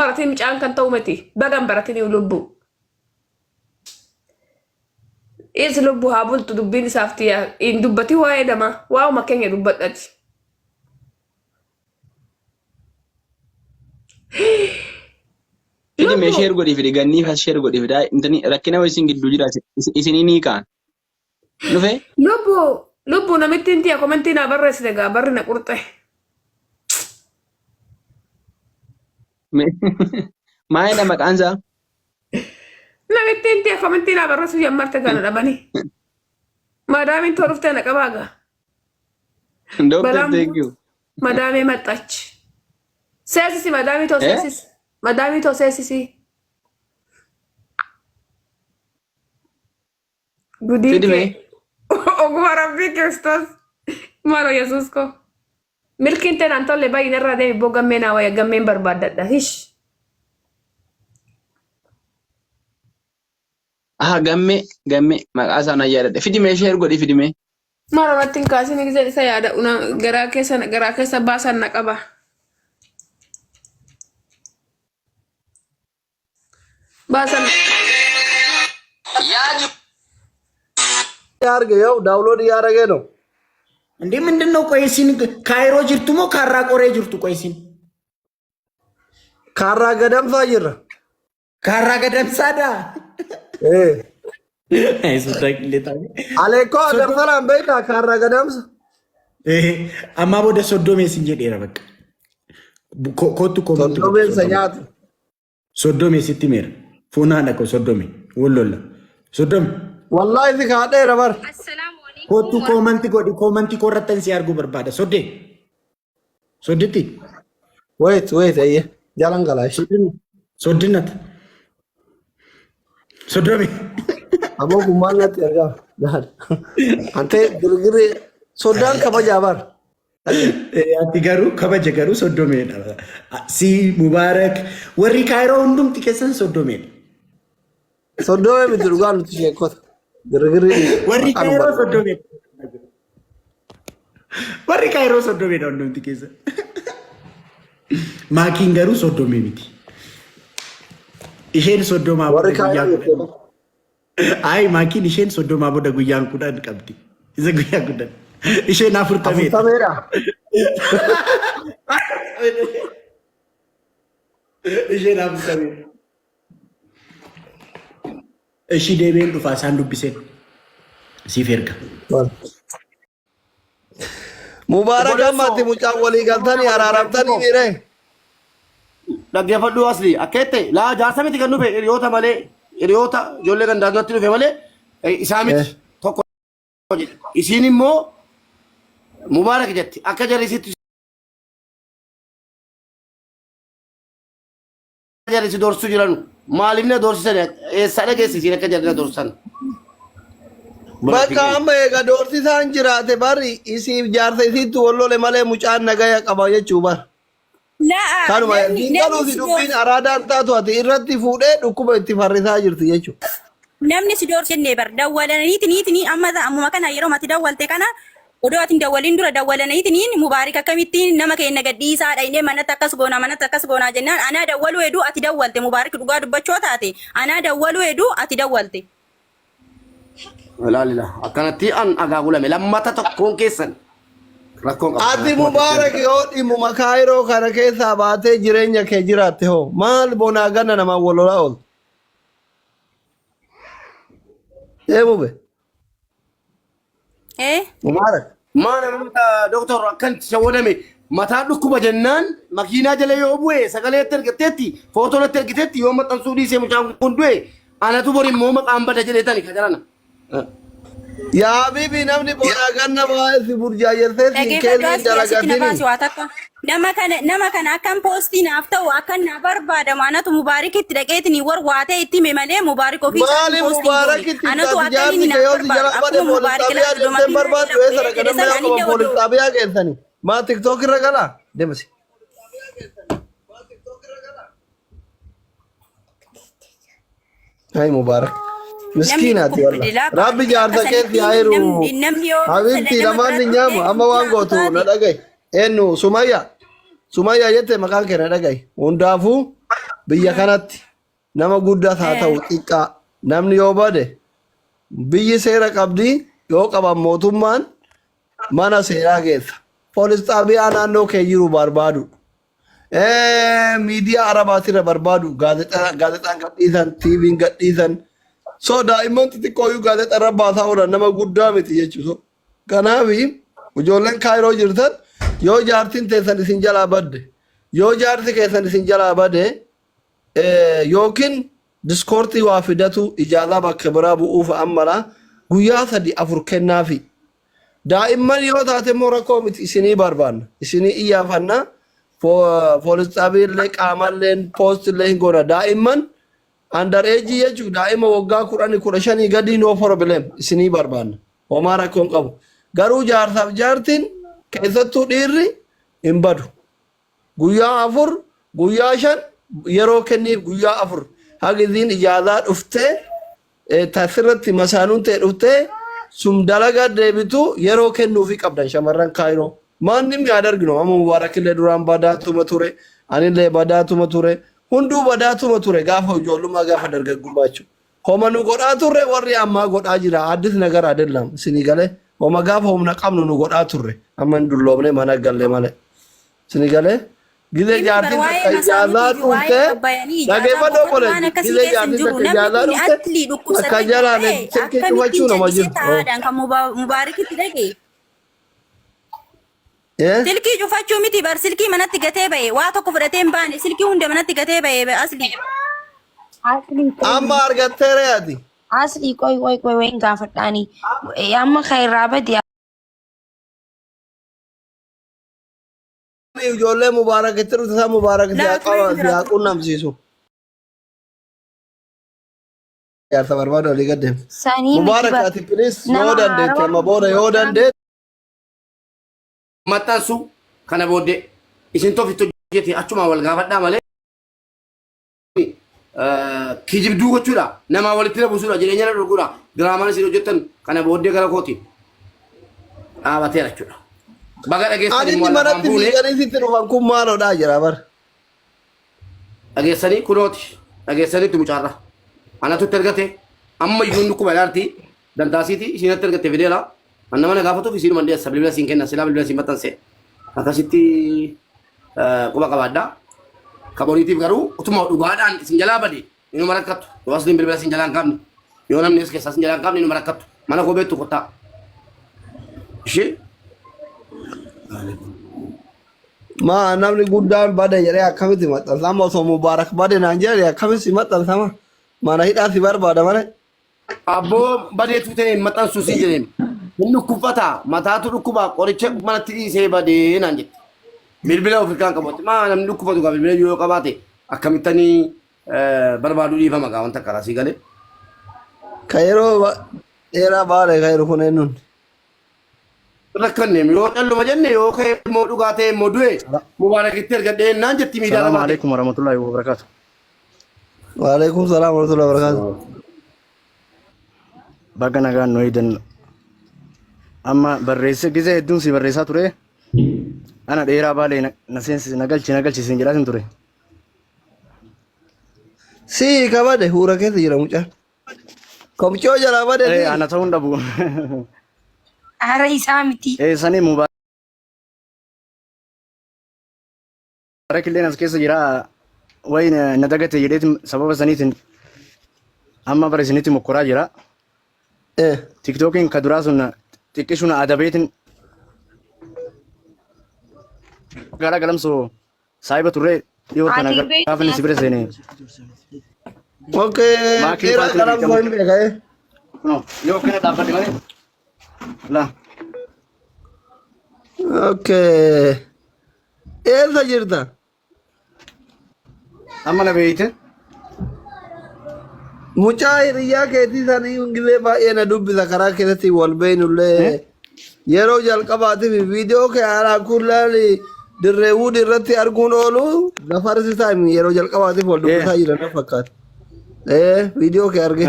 baratin mucaan kan ta'u miti bagan baratin lubbu is lubbu haa bultu dubbiin isaaftiya in dubbati waa'ee dama waa'uma keenya dubbadhati Fidi me share godhi fidi ganni has share godhi fida intani rakkina waysin giddu jira isini ni kan nufe lubbu namitti intiya komentii naa barreessite gaa barri na qurxe maayina maqaansa namitti intiya komentii naa barreessu jammarte kana dhabanii madaamin tolufte na qabaaga doctor thank you madaamee maxxach seesisi madaamii too seesis madaamii too seesisi Fidi me gudii oguma rabbii Kiristoos maro Yesuus ko milkiin tenaan tolle bayin irraa deemi boo gammeen awaya gammeen barbaaddadha hish ah gamme maqaasa na yaadadhe fidi me share godhi fidi me maro rattiin kaasin isa yaada una garaa keessa baasan na qaba baasan यार गया डाउनलोड यार गया नो እንዴ ምንድነው? ቆይ ሲን ካይሮ ጅርቱሞ ካራ ቆሬ ጅርቱ ቆይ ሲን खारा गदम फाजिर ካራ ገደም ሳዳ ए አይሱ ታክሌታ አሌኮ አገርፈራን በይታ ካራ ገደም አማ ወደ ሶዶሜ ሲንጀዴራ በቃ ኮቱ ኮመንት ሶዶሜን ሰኛት ሶዶሜ ሲቲሜር ፉና ነኮ ሶዶሜ ወሎላ ሶዶሜ والله ذيك هذا ربر ኮቱ ኮመንት ኮረተን ሲያርጉ በርባደ ሶዴ ሶድቲ ويت ايه جالن قلاش ሶድነት ሶዶሜ ابو كمالت يرجع دهر انت غرغر سودان كبجابر አቲጋሩ ከበጀገሩ ሶዶሜ ሲ ሙባረክ ወሪ ካይሮ ሁንዱም ቲከሰን ሶዶሜ سودوم بترغان تشيكوت غرغر ወሪ ካይሮ ሶዶሜ ወሪ ካይሮ ሶዶሜ ነው ሁንዱም ቲከሰን ማኪንገሩ ሶዶሜ ሚቲ ይሄን ሶዶማ ወርካያ አይ ማኪን ይሄን ሶዶማ ወደ ጉያን ኩዳን ቀብዲ ይዘጉያ ኩዳን ይሄን አፍርተሜ تميرا ይሄን አፍርተሜ እሺ ደቤን ዱፋ ሳንዱ ቢሴን ሲፌርካ ሙባረክ አማቲ ሙጫ ወሊ ጋልታኒ አራራምታኒ ሚሬ dhaggeeffadhu asli akkette laa jaarsa miti kan dhufe hiriyoota malee hiriyoota ijoollee gandaanatti dhufe malee isaa miti tokko isiin immoo mubaarak jetti akka jarrisitti jarrisi doorsu jiranu maaliif na doorsisan eessaa dhageessi isiin akka jarri na doorsan bakka amma eega doorsisaan jiraate bari isiif jaarsa isiitti walloole malee mucaan nagaya qaba jechuu bar kanuma dinqaluufi dubbiin araadaan taatu ati irratti fuudhee dhukkuba itti farrisaa jirti jechuudha. Namni si doorsisnee bar dawwalaniitini amma kana yeroo mati dawwalte kana odoo ati dawwaliin dura dawwalananiitini mubaarik akkamittiin nama keenya gadhiisaa dhaynee manatti akkas goonaa jennaan anaa dawwaluu heduu ati dawwalte mubaarik dhugaa dubbachoo taate anaa dawwaluu heduu ati dawwalte. Laalila akkanatti an agaagulame lammata tokkoon keessan. Ati mubaarak yoo dhimma kaayiroo kana keessaa baatee jireenya kee jiraatte hoo maal bonaa ganna nama walolaa ool. Mube. Mubaarak. Maana namta doktor akkan shawwadame mataa dhukkuba jennaan makiinaa jala yoo bu'e sagalee itti ergiteetti footoo itti ergiteetti yoo maxxansuu dhiisee mucaan kun du'e anatu bori immoo maqaan bada jedheetani ka jarana. Yaa bibi namni bonaa ganna baay'ee si burjaajeessee siin keessa dalagatini. Nama kana akkan poostii naaf ta'u akkan na barbaadamu anatu mubaarikitti dhaqeetini warwaatee itti hime malee mubaarik ofii maali mubaarakitti anatu akkanini na barbaadu mubaarik la barbaadu eessa dhaqanii akka poolis xaabiyaa geessani maa tiktook irra galaa deemsi. Hai mubaarak. Miskiinaati walla rabbi jaarsa keetti haayiru habibti lamaan ni nyaamu amma waan gootu na dhagaye eenyu sumayyaa jette maqaan kee na dhagaye hundaafuu biyya kanatti nama guddaa haa ta'u xiqqaa namni yoo bade biyyi seera qabdi yoo qaban mootummaan mana seeraa keessa poolis xaabiyaa naannoo kee jiru barbaadu miidiyaa arabaatirra barbaadu gaazexaan gadhiisan tiiviin gadhiisan so daa'imman xixiqqooyyuu gaazexaa irra baasaa oolan nama guddaa miti jechuudha kanaaf ijoolleen kaayiroo jirtan yoo jaartiin teessan isin jalaa badde yoo jaarti keessan isin jalaa bade yookiin diskoortii waa fidatu ijaazaa bakka biraa bu'uuf ammala guyyaa 3-4 kennaafi daa'imman yoo taate immoo rakkoo miti isinii barbaanna isinii iyyaafannaa poolis xaabiillee qaamalleen poostillee hin goona daa'imman andareejii jechuun daa'ima waggaa 10-15 gadi noo problem isinii barbaanna homaa rakkoon qabu garuu jaarsaaf jaartiin keessattuu dhiirri hin badu guyyaa 4 guyyaa 5 yeroo kenniif guyyaa 4 hagiziin ijaazaa dhuftee tasirratti masaanuun ta'e dhuftee sum dalagaa deebitu yeroo kennuufi qabdan shamarran kaayiroo maannim yaad arginu amma mubaarakillee duraan badaatuma ture anillee badaatuma ture hunduu badaatuma ture gaafa ijoollummaa gaafa dargaggummaa jechuudha homa nu godhaa turre warri ammaa godhaa jira addis nagar adellam isinii galee homa gaafa humna qabnu nu godhaa turre amma hin dulloomne mana galle malee isinii galee gizee jaartiin akka ijaazaa dhufte dhageeffadhoo qole gizee jaartiin akka ijaazaa dhufte akka jalaan silkii cufachuu nama jiru. Silkii cufachuu miti bar silkii manatti gatee ba'e waa tokko fudhatee hin baane silkii hunda manatti gatee ba'e asli. Amma argattee re'aati. Asli qoy wayin gaafadhaani amma khayraa badi. Ijoollee mubaarakitti dhufte isaa mubaarakitti haa quunnamsiisu. Jaarsa barbaadu olii gaddeemu. Mubaarakati pilis yoo dandeette amma booda yoo dandeette. Maxxansu kana booddee isin tofittu jeeti achuma wal gaafadhaa malee kijibduu gochuudha nama walitti buusuudha jireenya irra dhorkuudha diraamaan isin hojjettan kana booddee gara kooti dhaabateera jechuudha. Baga dhageessanii immoo manatti fiiganii sitti dhufan kun maaloodhaa jira bara. Dhageessanii kunooti dhageessaniitti mucaarra anatu itti ergate amma iyyuu dhukkuba ilaarti dantaasiiti isinatti ergate fideera. Anna mana gaafatuuf isiin mandeessa bilbila siin kenna silaa bilbila siin maxxanse akkasitti quba qabaadhaa kaboniitiif garuu utuma dhugaadhaan isin jalaa bade inuma rakkattu yoo asliin bilbila siin jalaa hin qabne yoo namni as keessaa siin jalaa hin qabne inuma rakkattu mana koo beektu kottaa ishee maa namni guddaan bade jedhee akkamitti maxxansama osoo mubaarak bade naan jedhe akkamitti maxxansama mana hidhaa si barbaada malee. Abboo badeetu ta'e maxxansuu si jedheen. Inni kuffata mataatu dhukkuba qoricha manatti dhiisee badee naan jette. Bilbila Afrikaan qabatte maa namni dhukkubatu qaba bilbila yoo qabaate akkamittanii barbaaduu dhiifama gaa wanta karaa sii galee. Ka yeroo dheeraa baale ka yeroo kun eenyuun. Rakkanne yoo dhalluma jenne yoo ka'e immoo dhugaa ta'e immoo du'e mubaarakitti ergadhee naan jetti miidhaa lama. Salaamu alaikum warahmatullahi wabarakatuh. Waalaikum salaam warahmatullahi wabarakatuh. Baga nagaan nu eedan amma barreesse gizee hedduun si barreessaa ture ana dheeraa baalee na galchisiin jedhaasin ture. Si kabade huura keessa jira mucaan. Komchoo jalaa bade. Ana ta'uun dhabu. Ara isaa miti. Sanii mubaarakilleen as keessa jira wayi na dagate jedheetin sababa saniitiin amma bara isinitti mokkoraa jira. TikTokiin ka duraa sun xiqqishuun adabeetin gara galamsoo saayiba turre dhiyoo kana gaafa si bira seene. Okay. Kira galamsoo hin beekaye. Yoo kana dhaabbate malee. La. Okay. Eessa jirta? Amma na beeyte. Mucaa hiriyaa keetii sanii hungibee baay'ee na dubbisa karaa keessatti wal beeynullee yeroo jalqabaatiif viidiyoo kee haaraa kun laali dirreewwuu irratti arguun oolu gafarsi taa'imi yeroo jalqabaatiif wal dubbisaa jiran na fakkaata. Viidiyoo kee arge.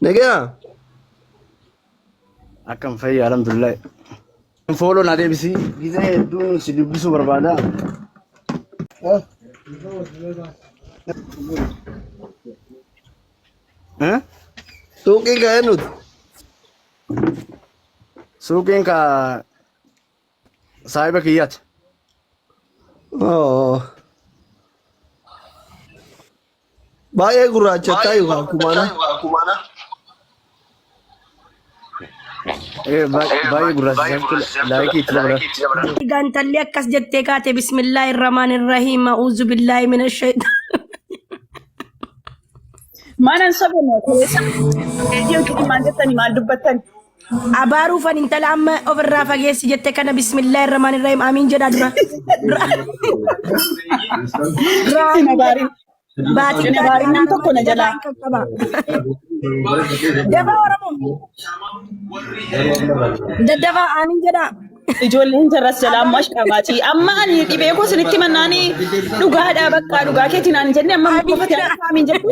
Nagaa? Akkam fayyaa alhamdulillah. Fooloo na deebisi gizee hedduun si dubbisuu barbaada. Hah? Suuqiin ka'ee nuti. Suuqiin ka saahiba kiyyaati. Oh. Baay'ee gurraachattaa yookaan kumana. Baay'ee gurraacha laayikii itti dabala. Gantallee akkas jettee kaate bismillaahi irrahmaani irrahiim a'uuzu billaahi mina shaytaan. Maanan sabana keessa reediyoon kiti maal jettanii maal dubbattan? Abaaruufan intala amma ofirraa fageessi jette kana bismillaahi irrahmaani irrahiim amiin jedhaa dura. Baatiin baariin tokko na jalaa. Dabaa Oromoo. Daddabaa amiin jedhaa. Ijoolleen jarras jalaa mash qabaati. Amma ani dhibee koo sinitti mannaanii dhugaadhaa bakka dhugaa keetiin ani jenne amma qofa amiin jettu.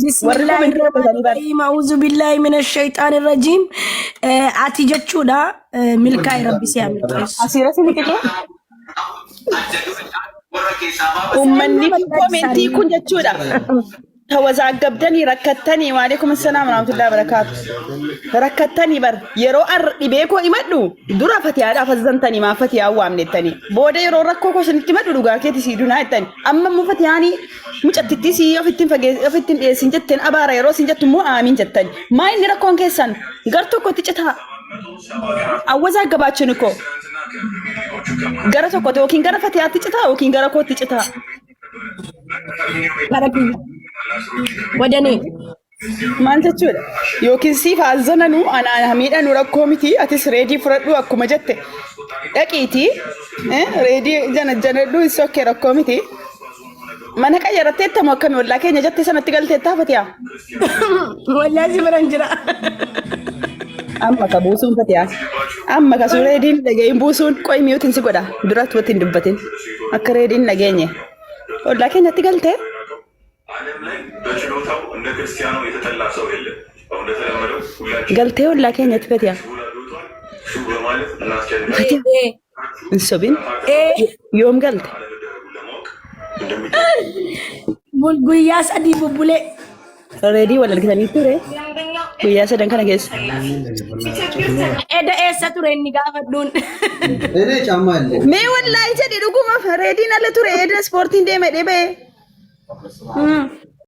Bismillaahi a'uuzu billaahi mina shaytaan irrajiim. Ati jechuudha milkaa'e rabbi si haa milkeessu. Asiirra sinitti Uummanni komentii kun jechuudha. Tawazaagabdanii rakkattanii waalaikum assalaam warahmatullahi wabarakaatu. Rakkattanii bar yeroo dhibee koo himadhu dura fatihaadhaaf azantanii maa fatihaa waamnettanii booda yeroo rakkoo koo sinitti himadhu dhugaa keeti sii dunaa jettanii amma immoo fatihaanii mucattittii sii ofittiin dhiyeessin jetteen abaara yeroo sin jettu immoo aamiin jettanii maa inni rakkoon keessan gar tokkotti citaa awwazaa gabaachuun koo gara tokkotti yookiin gara fatihaatti citaa yookiin gara kootti citaa. Wadanii. Maal jechuudha yookiin siif haazananu anaan miidhanu rakkoo miti atis reedii fudhadhu akkuma jette dhaqiitii reedii janadhu sokkee rakkoo miti mana qayyarattee moo akkami wallaa keenya jette sanatti galteettaa fatiyaa. Wallaa si biran jira. Amma ka buusuun fatiyaa amma ka sun reediin dhageenye buusuun qoy miyuutiin si godha duratti watti hin dubbatin akka reediin dhageenye wallaa keenyatti galtee. Galtee wallaa keenyatti fatiyaa. Insobin yoom galte? Guyyaa sadii bubbulee. Reedii wal argitanii ture guyyaa sadan kana keessa. Eda eessa ture inni gaafadhuun. Mee wallaahi jedhi dhuguma reediin ala ture eda ispoortiin deeme dhibee.